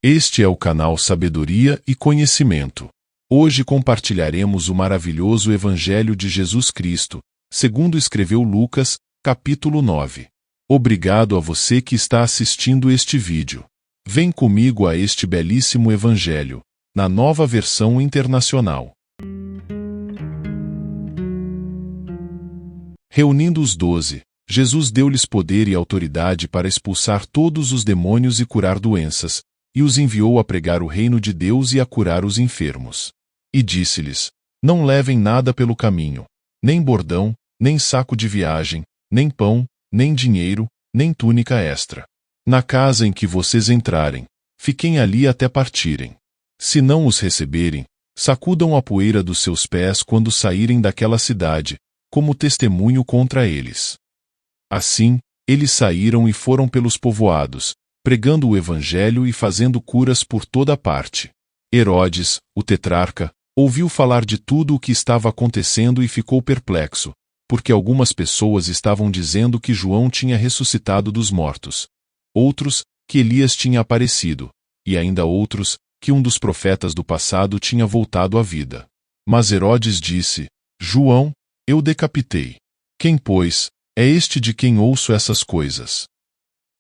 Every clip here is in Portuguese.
Este é o canal Sabedoria e Conhecimento. Hoje compartilharemos o maravilhoso Evangelho de Jesus Cristo, segundo escreveu Lucas, capítulo 9. Obrigado a você que está assistindo este vídeo. Vem comigo a este belíssimo Evangelho, na nova versão internacional. Reunindo os 12, Jesus deu-lhes poder e autoridade para expulsar todos os demônios e curar doenças, e os enviou a pregar o reino de Deus e a curar os enfermos. E disse-lhes: Não levem nada pelo caminho, nem bordão, nem saco de viagem, nem pão, nem dinheiro, nem túnica extra. Na casa em que vocês entrarem, fiquem ali até partirem. Se não os receberem, sacudam a poeira dos seus pés quando saírem daquela cidade, como testemunho contra eles. Assim, eles saíram e foram pelos povoados, pregando o Evangelho e fazendo curas por toda parte. Herodes, o tetrarca, ouviu falar de tudo o que estava acontecendo e ficou perplexo, porque algumas pessoas estavam dizendo que João tinha ressuscitado dos mortos. Outros, que Elias tinha aparecido, e ainda outros, que um dos profetas do passado tinha voltado à vida. Mas Herodes disse: João, eu decapitei. Quem, pois, é este de quem ouço essas coisas?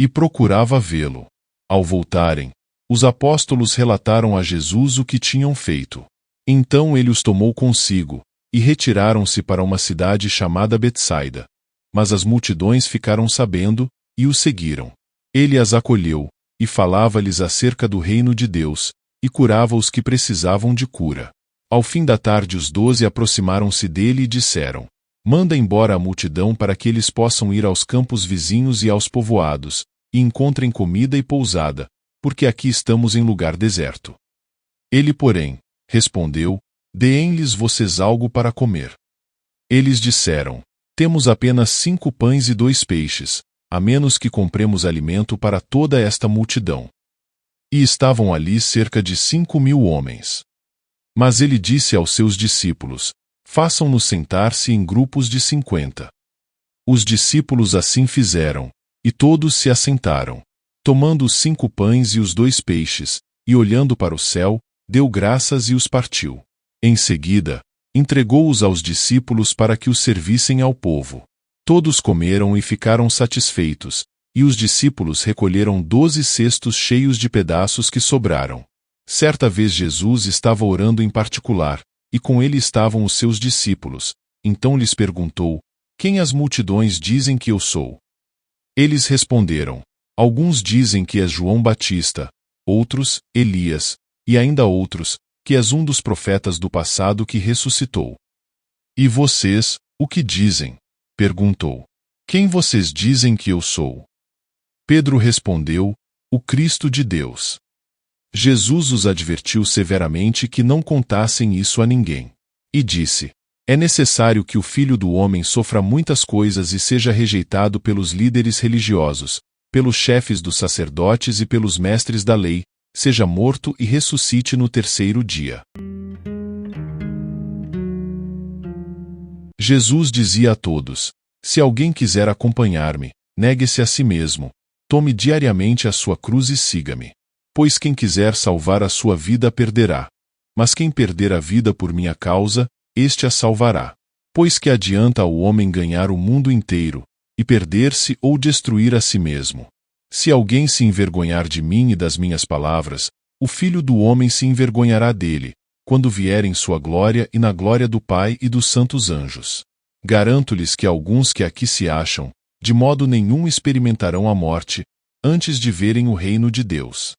E procurava vê-lo. Ao voltarem, os apóstolos relataram a Jesus o que tinham feito. Então ele os tomou consigo, e retiraram-se para uma cidade chamada Betsaida. Mas as multidões ficaram sabendo, e o seguiram. Ele as acolheu, e falava-lhes acerca do reino de Deus, e curava os que precisavam de cura. Ao fim da tarde os 12 aproximaram-se dele e disseram: Manda embora a multidão para que eles possam ir aos campos vizinhos e aos povoados, e encontrem comida e pousada, porque aqui estamos em lugar deserto. Ele, porém, respondeu: Deem-lhes vocês algo para comer. Eles disseram: Temos apenas 5 pães e 2 peixes, a menos que compremos alimento para toda esta multidão. E estavam ali cerca de 5.000 homens. Mas ele disse aos seus discípulos: Façam-nos sentar-se em grupos de 50. Os discípulos assim fizeram, e todos se assentaram. Tomando os 5 pães e os 2 peixes, e olhando para o céu, deu graças e os partiu. Em seguida, entregou-os aos discípulos para que os servissem ao povo. Todos comeram e ficaram satisfeitos, e os discípulos recolheram 12 cestos cheios de pedaços que sobraram. Certa vez Jesus estava orando em particular, e com ele estavam os seus discípulos. Então lhes perguntou: Quem as multidões dizem que eu sou? Eles responderam: Alguns dizem que és João Batista, outros, Elias, e ainda outros, que és um dos profetas do passado que ressuscitou. E vocês, o que dizem? Perguntou. Quem vocês dizem que eu sou? Pedro respondeu: O Cristo de Deus. Jesus os advertiu severamente que não contassem isso a ninguém. E disse: É necessário que o Filho do Homem sofra muitas coisas e seja rejeitado pelos líderes religiosos, pelos chefes dos sacerdotes e pelos mestres da lei, seja morto e ressuscite no terceiro dia. Jesus dizia a todos: Se alguém quiser acompanhar-me, negue-se a si mesmo, tome diariamente a sua cruz e siga-me. Pois quem quiser salvar a sua vida perderá. Mas quem perder a vida por minha causa, este a salvará. Pois que adianta ao homem ganhar o mundo inteiro, e perder-se ou destruir a si mesmo? Se alguém se envergonhar de mim e das minhas palavras, o Filho do Homem se envergonhará dele, quando vier em sua glória e na glória do Pai e dos santos anjos. Garanto-lhes que alguns que aqui se acham, de modo nenhum experimentarão a morte, antes de verem o reino de Deus.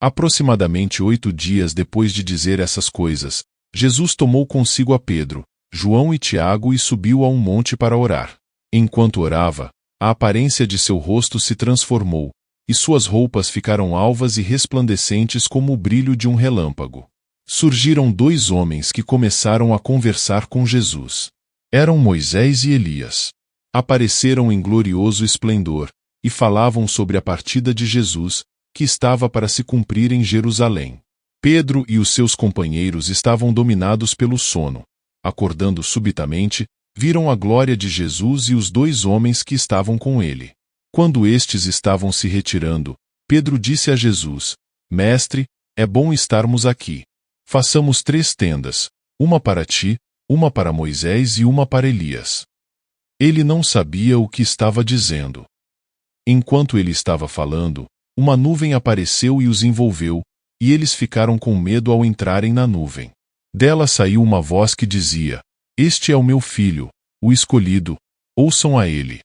Aproximadamente 8 dias depois de dizer essas coisas, Jesus tomou consigo a Pedro, João e Tiago e subiu a um monte para orar. Enquanto orava, a aparência de seu rosto se transformou, e suas roupas ficaram alvas e resplandecentes como o brilho de um relâmpago. Surgiram 2 homens que começaram a conversar com Jesus. Eram Moisés e Elias. Apareceram em glorioso esplendor, e falavam sobre a partida de Jesus, que estava para se cumprir em Jerusalém. Pedro e os seus companheiros estavam dominados pelo sono. Acordando subitamente, viram a glória de Jesus e os 2 homens que estavam com ele. Quando estes estavam se retirando, Pedro disse a Jesus: Mestre, é bom estarmos aqui. Façamos 3 tendas, uma para ti, uma para Moisés e uma para Elias. Ele não sabia o que estava dizendo. Enquanto ele estava falando, uma nuvem apareceu e os envolveu, e eles ficaram com medo ao entrarem na nuvem. Dela saiu uma voz que dizia: Este é o meu filho, o escolhido, ouçam a ele.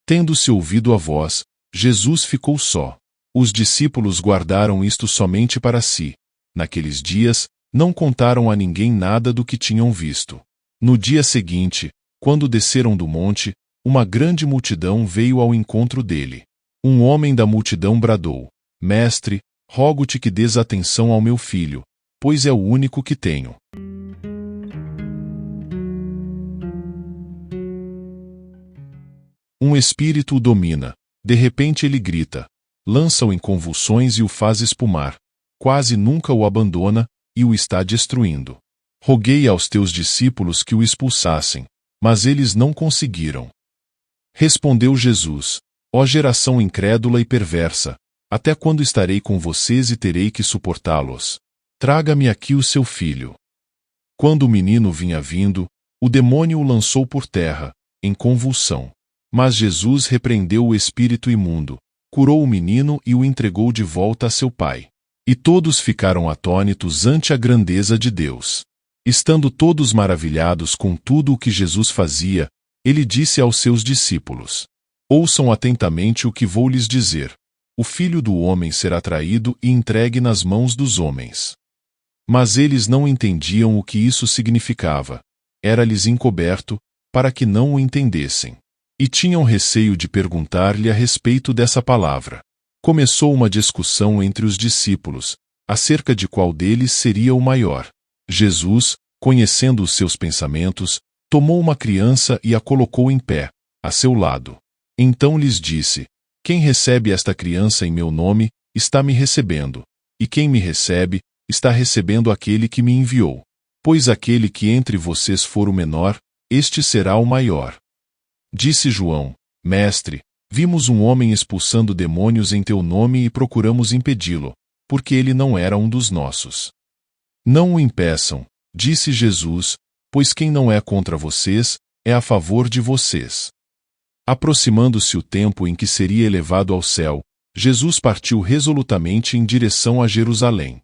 Tendo-se ouvido a voz, Jesus ficou só. Os discípulos guardaram isto somente para si. Naqueles dias, não contaram a ninguém nada do que tinham visto. No dia seguinte, quando desceram do monte, uma grande multidão veio ao encontro dele. Um homem da multidão bradou: Mestre, rogo-te que dês atenção ao meu filho, pois é o único que tenho. Um espírito o domina. De repente ele grita, lança-o em convulsões e o faz espumar. Quase nunca o abandona, e o está destruindo. Roguei aos teus discípulos que o expulsassem, mas eles não conseguiram. Respondeu Jesus: Ó geração incrédula e perversa, até quando estarei com vocês e terei que suportá-los? Traga-me aqui o seu filho. Quando o menino vinha vindo, o demônio o lançou por terra, em convulsão. Mas Jesus repreendeu o espírito imundo, curou o menino e o entregou de volta a seu pai. E todos ficaram atônitos ante a grandeza de Deus. Estando todos maravilhados com tudo o que Jesus fazia, ele disse aos seus discípulos: Ouçam atentamente o que vou lhes dizer. O Filho do Homem será traído e entregue nas mãos dos homens. Mas eles não entendiam o que isso significava. Era-lhes encoberto, para que não o entendessem. E tinham receio de perguntar-lhe a respeito dessa palavra. Começou uma discussão entre os discípulos, acerca de qual deles seria o maior. Jesus, conhecendo os seus pensamentos, tomou uma criança e a colocou em pé, a seu lado. Então lhes disse: Quem recebe esta criança em meu nome, está me recebendo, e quem me recebe, está recebendo aquele que me enviou. Pois aquele que entre vocês for o menor, este será o maior. Disse João: Mestre, vimos um homem expulsando demônios em teu nome e procuramos impedi-lo, porque ele não era um dos nossos. Não o impeçam, disse Jesus, pois quem não é contra vocês, é a favor de vocês. Aproximando-se o tempo em que seria elevado ao céu, Jesus partiu resolutamente em direção a Jerusalém.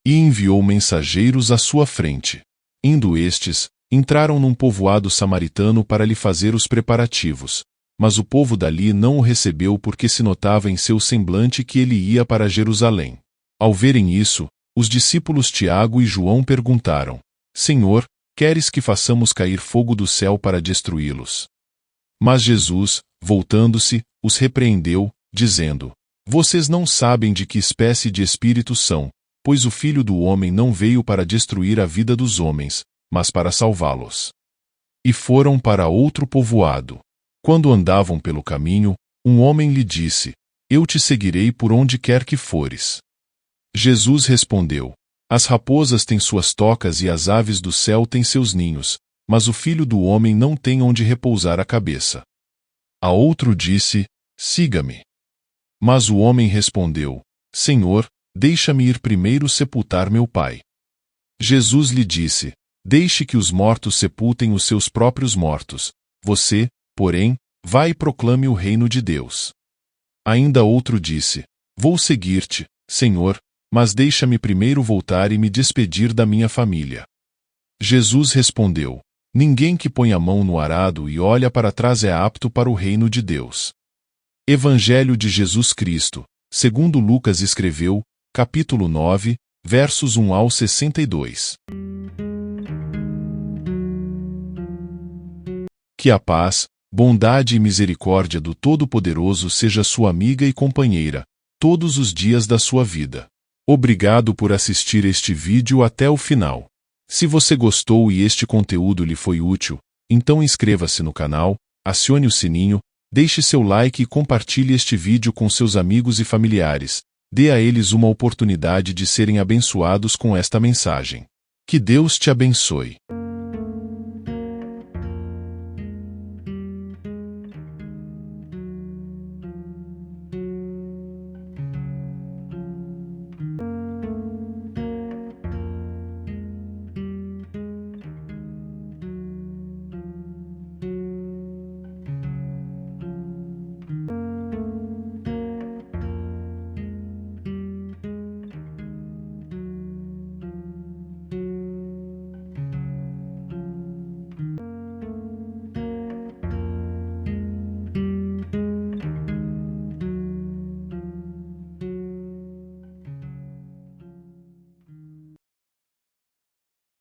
E enviou mensageiros à sua frente. Indo estes, entraram num povoado samaritano para lhe fazer os preparativos, mas o povo dali não o recebeu porque se notava em seu semblante que ele ia para Jerusalém. Ao verem isso, os discípulos Tiago e João perguntaram: Senhor, queres que façamos cair fogo do céu para destruí-los? Mas Jesus, voltando-se, os repreendeu, dizendo: Vocês não sabem de que espécie de espíritos são, pois o Filho do Homem não veio para destruir a vida dos homens, mas para salvá-los. E foram para outro povoado. Quando andavam pelo caminho, um homem lhe disse: Eu te seguirei por onde quer que fores. Jesus respondeu: As raposas têm suas tocas e as aves do céu têm seus ninhos, mas o Filho do Homem não tem onde repousar a cabeça. A outro disse: Siga-me. Mas o homem respondeu: Senhor, deixa-me ir primeiro sepultar meu pai. Jesus lhe disse: Deixe que os mortos sepultem os seus próprios mortos. Você, porém, vai e proclame o reino de Deus. Ainda outro disse: Vou seguir-te, Senhor, mas deixa-me primeiro voltar e me despedir da minha família. Jesus respondeu: Ninguém que põe a mão no arado e olha para trás é apto para o reino de Deus. Evangelho de Jesus Cristo, segundo Lucas escreveu, capítulo 9, versos 1 ao 62. Que a paz, bondade e misericórdia do Todo-Poderoso seja sua amiga e companheira, todos os dias da sua vida. Obrigado por assistir este vídeo até o final. Se você gostou e este conteúdo lhe foi útil, então inscreva-se no canal, acione o sininho, deixe seu like e compartilhe este vídeo com seus amigos e familiares. Dê a eles uma oportunidade de serem abençoados com esta mensagem. Que Deus te abençoe.